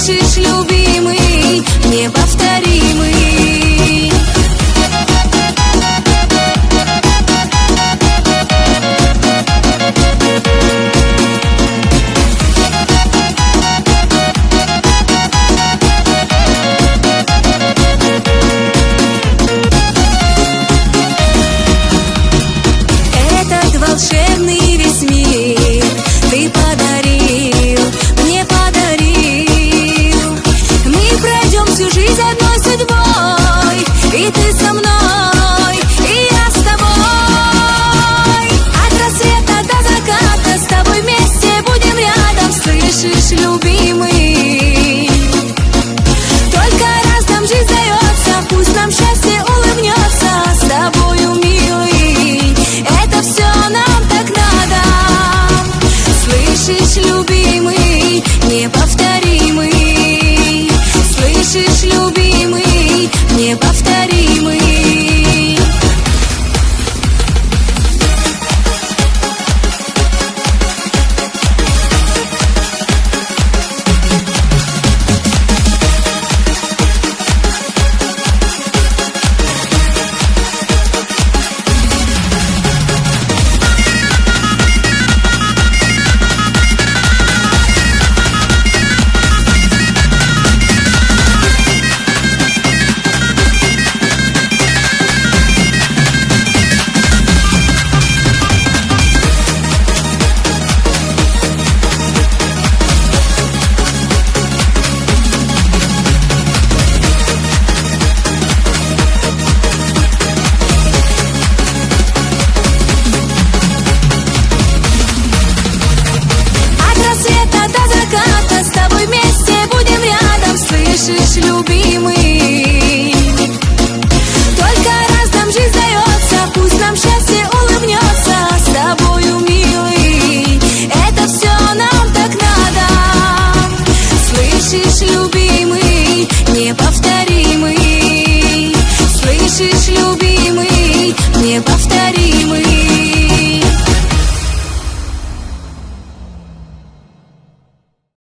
Слышишь, любимый, неповторимый. Этот волшебный весь мир ты подарил, мне подарил. Мы пройдем всю жизнь одной судьбой, и ты со мной, и я с тобой. От рассвета до заката с тобой вместе будем рядом. Слышишь, любимый, только раз нам жизнь дается, пусть нам счастье улыбнется. С тобою, милый, это все нам так надо. Слышишь, любимый, неповторимый. Слышишь, любимый, неповторимый. С тобой вместе будем рядом. Слышишь, любимый, только раз нам жизнь дается, пусть нам счастье улыбнется. С тобою, милый, это все нам так надо. Слышишь, любимый, неповторимый. Слышишь, любимый, неповторимый.